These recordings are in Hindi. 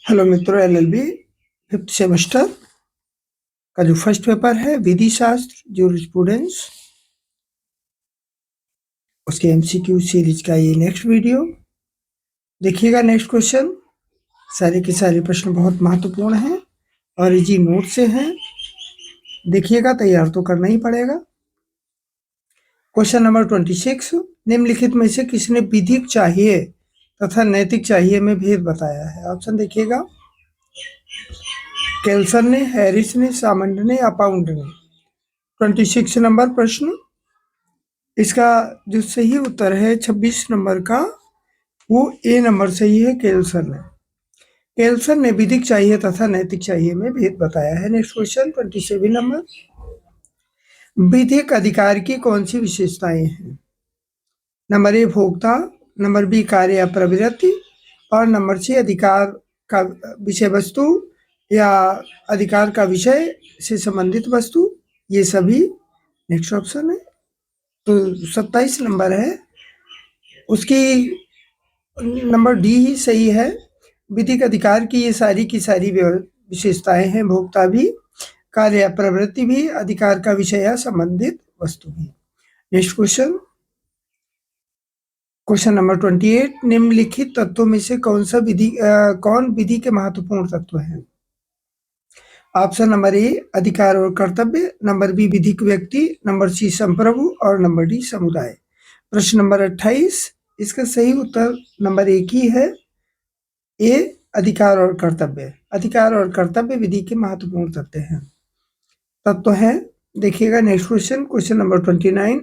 हेलो मित्रों, एलएलबी फिफ्थ सेमेस्टर का जो फर्स्ट पेपर है विधि शास्त्र जूरिस्प्रूडेंस, उसके एमसीक्यू सीरीज का ये नेक्स्ट वीडियो देखिएगा। नेक्स्ट क्वेश्चन, सारे के सारे प्रश्न बहुत महत्वपूर्ण हैं और इजी नोट से हैं। देखिएगा, तैयार तो करना ही पड़ेगा। क्वेश्चन नंबर 26, निम्नलिखित में से किसने विधिक चाहिए तथा नैतिक चाहिए में भेद बताया है? ऑप्शन देखिएगा, केल्सन ने, हैरिस ने, सामंड ने या पाउंड ने। 26 नंबर प्रश्न, इसका जो सही उत्तर है 26 नंबर का, वो ए नंबर सही है, केल्सन ने। केल्सन ने विधिक चाहिए तथा नैतिक चाहिए में भेद बताया है। नेक्स्ट क्वेश्चन 27 नंबर, विधिक अधिकार की कौन सी विशेषताएं हैं? नंबर ए भोक्ता, नंबर बी कार्य या प्रवृत्ति, और नंबर सी अधिकार का विषय वस्तु या अधिकार का विषय से संबंधित वस्तु, ये सभी नेक्स्ट ऑप्शन है। तो 27 नंबर है, उसकी नंबर डी ही सही है। विधिक अधिकार की ये सारी की सारी विशेषताएं हैं, भोक्ता भी, कार्य या प्रवृत्ति भी, अधिकार का विषय या संबंधित वस्तु भी। नेक्स्ट क्वेश्चन, क्वेश्चन नंबर 28, निम्नलिखित तत्वों में से कौन विधि के महत्वपूर्ण तत्व है? ऑप्शन नंबर ए अधिकार और कर्तव्य, नंबर बी विधिक व्यक्ति, नंबर सी संप्रभु और नंबर डी समुदाय। प्रश्न नंबर 28, इसका सही उत्तर नंबर एक ही है, ए अधिकार और कर्तव्य। अधिकार और कर्तव्य विधि के महत्वपूर्ण तत्व हैं। देखिएगा next question, question number 29,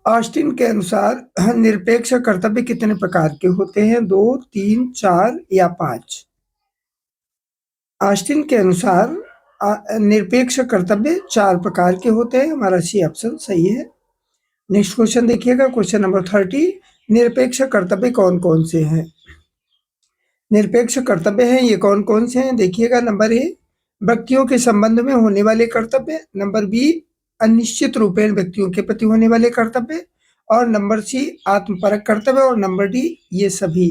Austin के अनुसार निरपेक्ष कर्तव्य कितने प्रकार के होते हैं? 2, 3, 4 या 5? ऑस्टिन के अनुसार निरपेक्ष कर्तव्य 4 प्रकार के होते हैं। हमारा सी ऑप्शन सही है। नेक्स्ट क्वेश्चन देखिएगा, क्वेश्चन नंबर 30, निरपेक्ष कर्तव्य कौन कौन से हैं? निरपेक्ष कर्तव्य हैं ये कौन कौन से हैं? देखिएगा, नंबर ए व्यक्तियों के संबंध में होने वाले कर्तव्य, नंबर बी अनिश्चित रूपेण व्यक्तियों के प्रति होने वाले कर्तव्य, और नंबर सी आत्मपरक कर्तव्य, और नंबर डी ये सभी।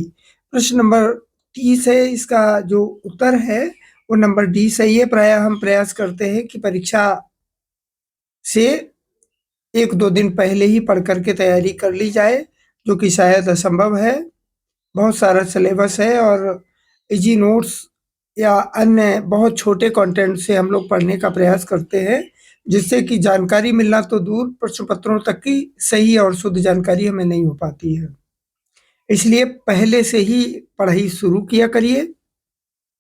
प्रश्न नंबर 30 है, इसका जो उत्तर है वो नंबर डी सही है। प्राय हम प्रयास करते हैं कि परीक्षा से 1-2 दिन पहले ही पढ़ करके तैयारी कर ली जाए, जो कि शायद असंभव है। बहुत सारा सिलेबस है और इजी नोट्स या अन्य बहुत छोटे कंटेंट से हम लोग पढ़ने का प्रयास करते हैं, जिससे कि जानकारी मिलना तो दूर, प्रश्न पत्रों तक की सही और शुद्ध जानकारी हमें नहीं हो पाती है। इसलिए पहले से ही पढ़ाई शुरू किया करिए,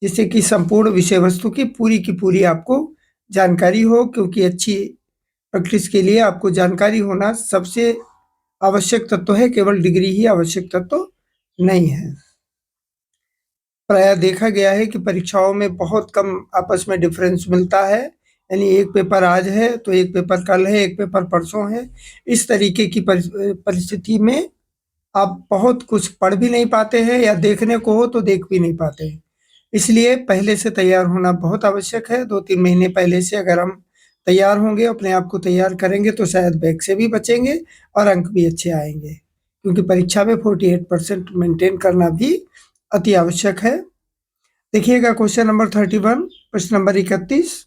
जिससे कि संपूर्ण विषय वस्तु की पूरी आपको जानकारी हो, क्योंकि अच्छी प्रैक्टिस के लिए आपको जानकारी होना सबसे आवश्यक तत्व है, केवल डिग्री ही आवश्यक तत्व नहीं है। प्रायः देखा गया है कि परीक्षाओं में बहुत कम आपस में डिफरेंस मिलता है, यानी एक पेपर आज है तो एक पेपर कल है, एक पेपर परसों है। इस तरीके की परिस्थिति में आप बहुत कुछ पढ़ भी नहीं पाते हैं, या देखने को हो तो देख भी नहीं पाते हैं। इसलिए पहले से तैयार होना बहुत आवश्यक है। 2-3 महीने पहले से अगर हम तैयार होंगे, अपने आप को तैयार करेंगे, तो शायद बैक से भी बचेंगे और अंक भी अच्छे आएंगे, क्योंकि परीक्षा में 48% मेंटेन करना भी अति आवश्यक है। देखिएगा क्वेश्चन नंबर 31, प्रश्न नंबर 31,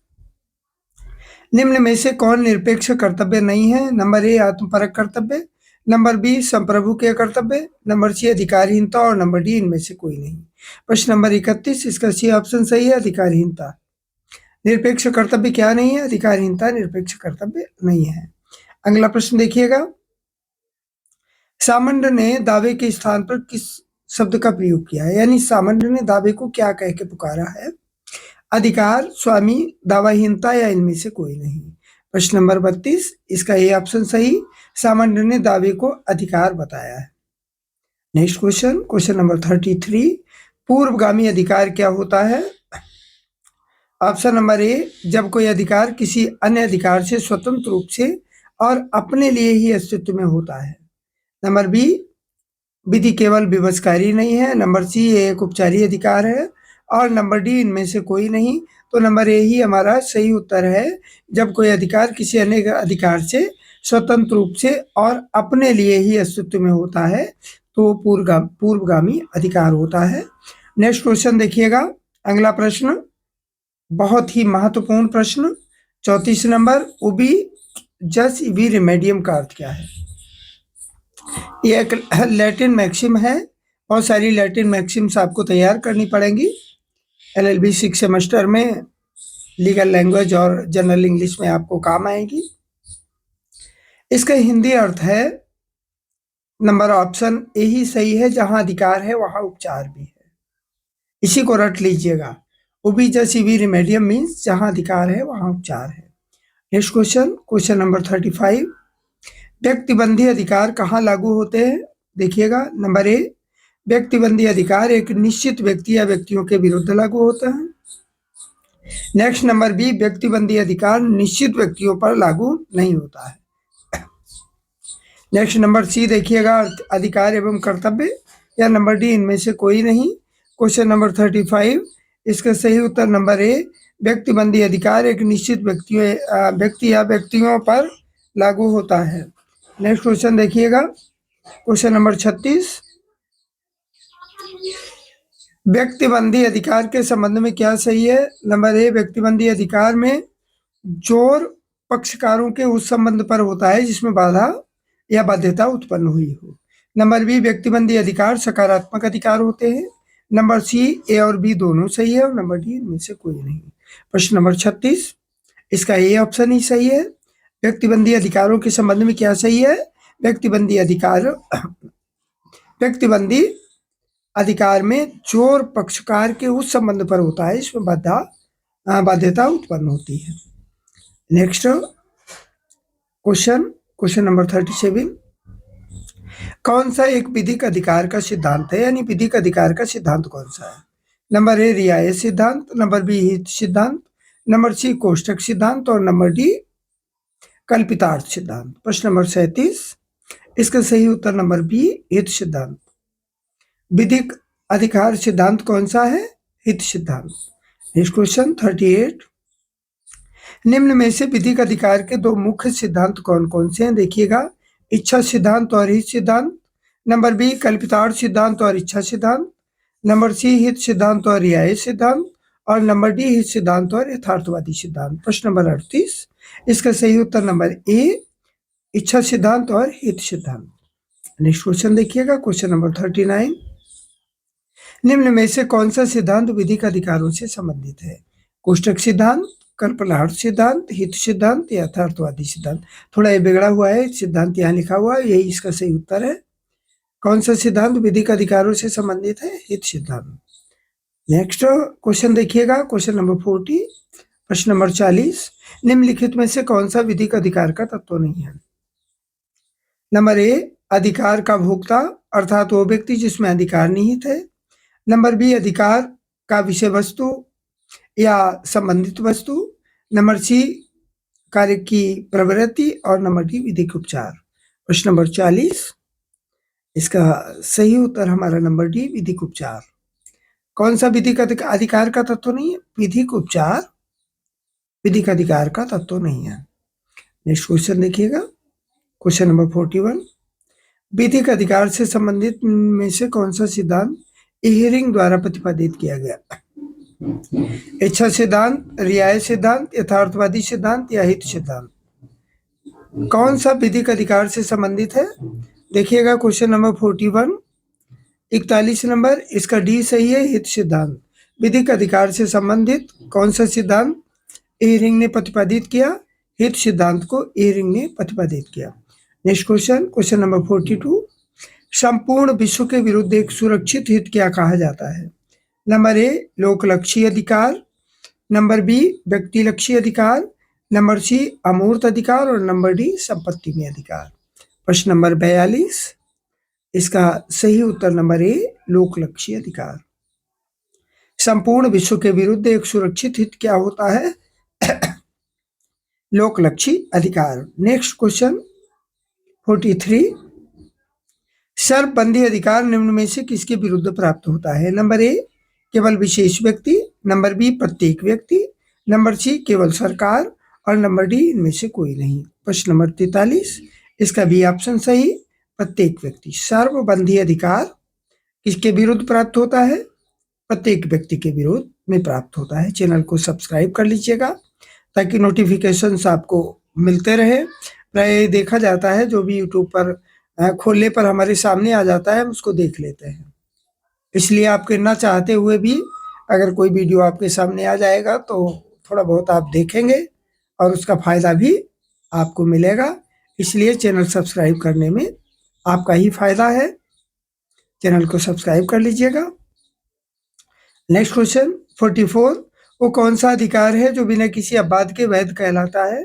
निम्न में से कौन निरपेक्ष कर्तव्य नहीं है? नंबर ए आत्मपरक कर्तव्य, नंबर बी संप्रभु के कर्तव्य, नंबर सी अधिकारहीनता, और नंबर डी इनमें से कोई नहीं। प्रश्न नंबर 31, इसका सी ऑप्शन सही है, अधिकारहीनता। निरपेक्ष कर्तव्य क्या नहीं है? अधिकारहीनता निरपेक्ष कर्तव्य नहीं है। अगला प्रश्न देखिएगा, सामंड ने दावे के स्थान पर किस शब्द का प्रयोग किया है? यानी सामंड ने दावे को क्या कह के पुकारा है? अधिकार, स्वामी, दावाहीनता, या इनमें से कोई नहीं। प्रश्न नंबर 32, इसका ए ऑप्शन सही, सामंड ने दावे को अधिकार बताया है। नेक्स्ट क्वेश्चन, क्वेश्चन नंबर 33, पूर्वगामी अधिकार क्या होता है? ऑप्शन नंबर ए, जब कोई अधिकार किसी अन्य अधिकार से स्वतंत्र रूप से और अपने लिए ही अस्तित्व में होता है। नंबर बी, विधि केवल विवशकारी नहीं है। नंबर सी, एक उपचारी अधिकार है, और नंबर डी इनमें से कोई नहीं। तो नंबर ए ही हमारा सही उत्तर है, जब कोई अधिकार किसी अन्य अधिकार से स्वतंत्र रूप से और अपने लिए ही अस्तित्व में होता है, तो पूर्वगामी अधिकार होता है। नेक्स्ट क्वेश्चन देखिएगा, अगला प्रश्न बहुत ही महत्वपूर्ण प्रश्न 34 नंबर, उबी जस इबी रिमेडियम का अर्थ क्या है? ये एक लैटिन मैक्सिम है। बहुत सारी लैटिन मैक्सिम्स आपको तैयार करनी पड़ेंगी LLB 6 सेमेस्टर में, लीगल लैंग्वेज और जनरल इंग्लिश में आपको काम आएगी। इसका हिंदी अर्थ है, नंबर ऑप्शन ए ही सही है, जहां अधिकार है वहां उपचार भी है। इसी को रट लीजिएगा, उबी जस इबी रिमेडियम मीन्स जहां अधिकार है वहां उपचार है। नेक्स्ट क्वेश्चन, क्वेश्चन नंबर 35, व्यक्तिबंधी अधिकार कहाँ लागू होते हैं? देखिएगा, नंबर ए, व्यक्तिबंधी अधिकार एक निश्चित व्यक्ति या व्यक्तियों के विरुद्ध लागू होता है। नेक्स्ट नंबर बी, व्यक्तिबंधी अधिकार निश्चित व्यक्तियों पर लागू नहीं होता है। नेक्स्ट नंबर सी देखिएगा, अधिकार एवं कर्तव्य, या नंबर डी इनमें से कोई नहीं। क्वेश्चन नंबर 35, इसका सही उत्तर नंबर ए, व्यक्तिबंधी अधिकार एक निश्चित व्यक्ति या व्यक्तियों पर लागू होता है। नेक्स्ट क्वेश्चन देखिएगा, क्वेश्चन नंबर 36, व्यक्तिबंधी अधिकार के संबंध में क्या सही है? नंबर ए, व्यक्तिबंधी अधिकार में जोर पक्षकारों के उस संबंध पर होता है जिसमें बाधा या बाध्यता उत्पन्न हुई हो। नंबर बी, व्यक्तिबंधी अधिकार सकारात्मक अधिकार होते हैं। नंबर सी, ए और बी दोनों सही है, और नंबर डी इनमें से कोई नहीं। प्रश्न नंबर 36, इसका ए ऑप्शन ही सही है। व्यक्तिबंधी अधिकारों के संबंध में क्या सही है? व्यक्तिबंधी अधिकार में जोर पक्षकार के उस संबंध पर होता है इसमें बाध्यता उत्पन्न होती है। नेक्स्ट क्वेश्चन नंबर 37, कौन सा एक विधिक अधिकार का सिद्धांत है, यानी विधिक अधिकार का सिद्धांत कौन सा है? नंबर ए, रियायत सिद्धांत, नंबर बी, हित सिद्धांत, नंबर सी, कोष्टक सिद्धांत, और नंबर डी, कल्पितार्थ सिद्धांत। प्रश्न नंबर 37, इसका सही उत्तर नंबर बी, हित सिद्धांत। विधिक अधिकार सिद्धांत कौन सा है? हित सिद्धांत। नेक्स्ट क्वेश्चन 38, निम्न में से विधिक अधिकार के दो मुख्य सिद्धांत कौन कौन से हैं? देखिएगा, इच्छा सिद्धांत और हित सिद्धांत। नंबर बी, कल्पितार्थ सिद्धांत और इच्छा सिद्धांत। नंबर सी, हित सिद्धांत और रियायत सिद्धांत, और नंबर डी, हित सिद्धांत और यथार्थवादी सिद्धांत। प्रश्न नंबर 38, इसका सही उत्तर नंबर ए, इच्छा सिद्धांत और हित सिद्धांत। नेक्स्ट क्वेश्चन देखिएगा, क्वेश्चन नंबर 39, निम्न में से कौन सा सिद्धांत विधिक अधिकारों से संबंधित है? कोष्टक सिद्धांत, कल्पनार्थ सिद्धांत, हित सिद्धांत, यथार्थवादी सिद्धांत। थोड़ा ये बिगड़ा हुआ है, सिद्धांत यहाँ लिखा हुआ है, यही इसका सही उत्तर है। कौन सा सिद्धांत विधिक अधिकारों से संबंधित है? हित सिद्धांत। नेक्स्ट क्वेश्चन देखिएगा, क्वेश्चन नंबर 40, प्रश्न नंबर 40, निम्नलिखित में से कौन सा विधिक अधिकार का तत्व नहीं है? नंबर ए, अधिकार का भोक्ता, अर्थात वो व्यक्ति जिसमें अधिकार निहित है। नंबर बी, अधिकार का विषय वस्तु या संबंधित वस्तु। नंबर सी, कार्य की प्रवृत्ति, और नंबर डी, विधिक उपचार। प्रश्न नंबर 40, इसका सही उत्तर हमारा नंबर डी, विधिक उपचार। कौन सा विधिक अधिकार का तत्व नहीं है? विधिक उपचार विधिक अधिकार का तत्व नहीं है। नेक्स्ट क्वेश्चन देखिएगा, क्वेश्चन नंबर 41, विधिक अधिकार से संबंधित में से कौन सा सिद्धांत हियरिंग द्वारा प्रतिपादित किया गया? इच्छा सिद्धांत, रियायत सिद्धांत, यथार्थवादी सिद्धांत, या हित सिद्धांत। कौन सा विधिक अधिकार से संबंधित है? देखिएगा, क्वेश्चन नंबर 41, 41 नंबर, इसका डी सही है, हित सिद्धांत। विधिक अधिकार से संबंधित कौन सा सिद्धांत हियरिंग ने प्रतिपादित किया? हित सिद्धांत को हियरिंग ने प्रतिपादित किया। नेक्स्ट क्वेश्चन नंबर 42, संपूर्ण विश्व के विरुद्ध एक सुरक्षित हित क्या कहा जाता है? नंबर ए, लोकलक्षी अधिकार। नंबर बी, व्यक्तिलक्षी अधिकार। नंबर सी, अमूर्त अधिकार, और नंबर डी, संपत्ति में अधिकार। प्रश्न नंबर 42, इसका सही उत्तर नंबर ए, लोकलक्षी अधिकार। संपूर्ण विश्व के विरुद्ध एक सुरक्षित हित क्या होता है? लोकलक्षी अधिकार। नेक्स्ट क्वेश्चन 43, सर्वबंधी अधिकार निम्न में से किसके विरुद्ध प्राप्त होता है? नंबर ए, केवल विशेष व्यक्ति। नंबर बी, प्रत्येक व्यक्ति। नंबर सी, केवल सरकार, और नंबर डी, इनमें से कोई नहीं। प्रश्न नंबर 43, इसका बी ऑप्शन सही, प्रत्येक व्यक्ति। सर्वबंधी अधिकार किसके विरुद्ध प्राप्त होता है? प्रत्येक व्यक्ति के विरोध में प्राप्त होता है। चैनल को सब्सक्राइब कर लीजिएगा ताकि नोटिफिकेशंस आपको मिलते रहे। प्राय देखा जाता है जो भी यूट्यूब पर खोलने पर हमारे सामने आ जाता है, हम उसको देख लेते हैं। इसलिए आपके ना चाहते हुए भी अगर कोई वीडियो आपके सामने आ जाएगा तो थोड़ा बहुत आप देखेंगे और उसका फ़ायदा भी आपको मिलेगा। इसलिए चैनल सब्सक्राइब करने में आपका ही फ़ायदा है। चैनल को सब्सक्राइब कर लीजिएगा। नेक्स्ट क्वेश्चन 44, वो कौन सा अधिकार है जो बिना किसी अपवाद के वैध कहलाता है?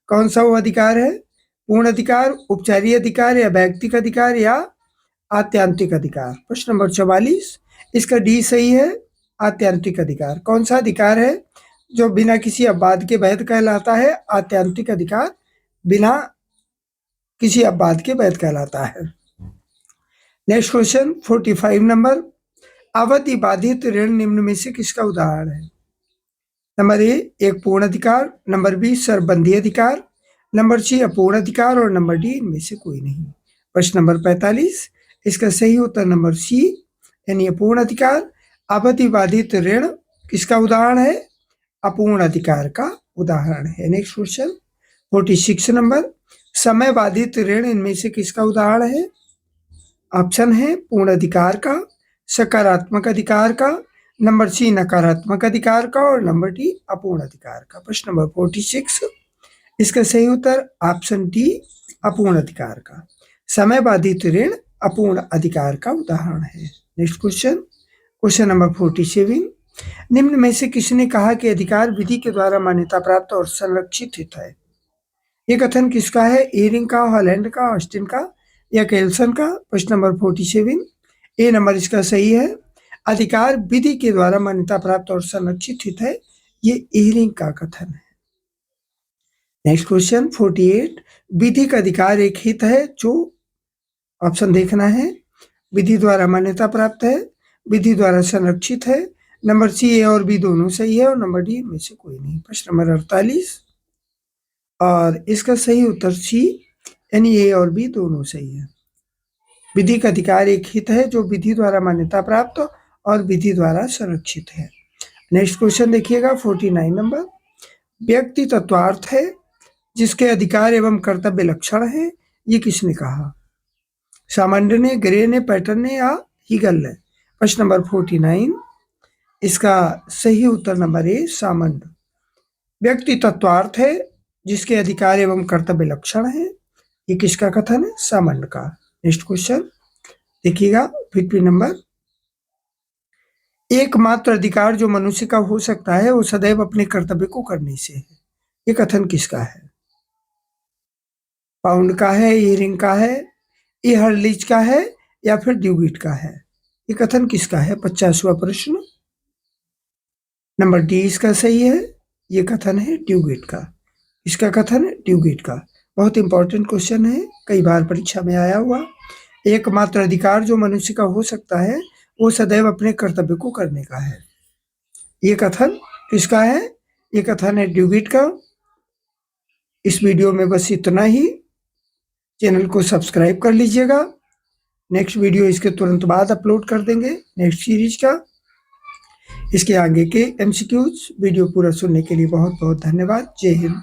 कौन सा वो अधिकार है? पूर्ण अधिकार, उपचारीय अधिकार या वैयक्तिक अधिकार या आत्यांतिक अधिकार? प्रश्न नंबर 44, इसका डी सही है, आत्यांतिक अधिकार। कौन सा अधिकार है जो बिना किसी अपवाद के वैध कहलाता है? आत्यांतिक अधिकार बिना किसी अपवाद के वैध कहलाता है। नेक्स्ट क्वेश्चन 45 नंबर, अवधि बाधित ऋण निम्न में से किसका उदाहरण है? नंबर ए एक पूर्ण अधिकार, नंबर बी सरबंधी अधिकार, नंबर सी अपूर्ण अधिकार और नंबर डी इनमें से कोई नहीं। प्रश्न नंबर 45, इसका सही उत्तर नंबर सी यानी अपूर्ण अधिकार। अवधि बाधित ऋण किसका उदाहरण है? अपूर्ण अधिकार का उदाहरण है। नेक्स्ट क्वेश्चन 46 नंबर, समय बाधित ऋण इनमें से किसका उदाहरण है? ऑप्शन है पूर्ण अधिकार का, सकारात्मक अधिकार का, नंबर सी नकारात्मक अधिकार का और नंबर डी अपूर्ण अधिकार का। प्रश्न नंबर 46, इसका सही उत्तर ऑप्शन डी अपूर्ण अधिकार का। समय बाधित ऋण अपूर्ण अधिकार का उदाहरण है। नेक्स्ट क्वेश्चन, क्वेश्चन नंबर 47, निम्न में से किसने कहा कि अधिकार विधि के द्वारा मान्यता प्राप्त और संरक्षित है? ये कथन किसका है? एरिंग का, हॉलैंड का, ऑस्टिन का या केल्सन का? प्रश्न नंबर 47, ए नंबर इसका सही है। अधिकार विधि के द्वारा मान्यता प्राप्त और संरक्षित है, ये एरिंग का कथन है। नेक्स्ट क्वेश्चन 48, विधिक अधिकार एक हित है जो, ऑप्शन देखना है, विधि द्वारा मान्यता प्राप्त है, विधि द्वारा संरक्षित है। नंबर सी ए और बी दोनों सही है और नंबर डी में से कोई नहीं। प्रश्न नंबर 48 और इसका सही उत्तर सी यानी ए और बी दोनों सही है। विधिक अधिकार एक हित है जो विधि द्वारा मान्यता प्राप्त और विधि द्वारा संरक्षित है। नेक्स्ट क्वेश्चन देखिएगा 49 नंबर, व्यक्ति तत्वार्थ है जिसके अधिकार एवं कर्तव्य लक्षण है, ये किसने कहा? सामान्य ने, ग्रे ने, पैटर्न ने या हीगल ने? प्रश्न नंबर 49, इसका सही उत्तर नंबर ए सामान्य। व्यक्ति तत्वार्थ है जिसके अधिकार एवं कर्तव्य लक्षण है, ये किसका कथन है? सामान्य का। नेक्स्ट क्वेश्चन देखिएगा 50 नंबर, एकमात्र अधिकार जो मनुष्य का हो सकता है वो सदैव अपने कर्तव्य को करने से है, ये कथन किसका है? पाउंड का है, एरिंग का है, ए हर्लिच का है या फिर ड्यूगिट का है? ये कथन किसका है? 50वां प्रश्न, नंबर डी इसका सही है। ये कथन है ड्यूगिट का। इसका कथन है ड्यूगिट का। बहुत इंपॉर्टेंट क्वेश्चन है, कई बार परीक्षा में आया हुआ। एकमात्र अधिकार जो मनुष्य का हो सकता है वो सदैव अपने कर्तव्य को करने का है, ये कथन किसका है? ये कथन है ड्यूगिट का। इस वीडियो में बस इतना ही। चैनल को सब्सक्राइब कर लीजिएगा। नेक्स्ट वीडियो इसके तुरंत बाद अपलोड कर देंगे नेक्स्ट सीरीज का। इसके आगे के MCQs वीडियो पूरा सुनने के लिए बहुत बहुत धन्यवाद। जय हिंद।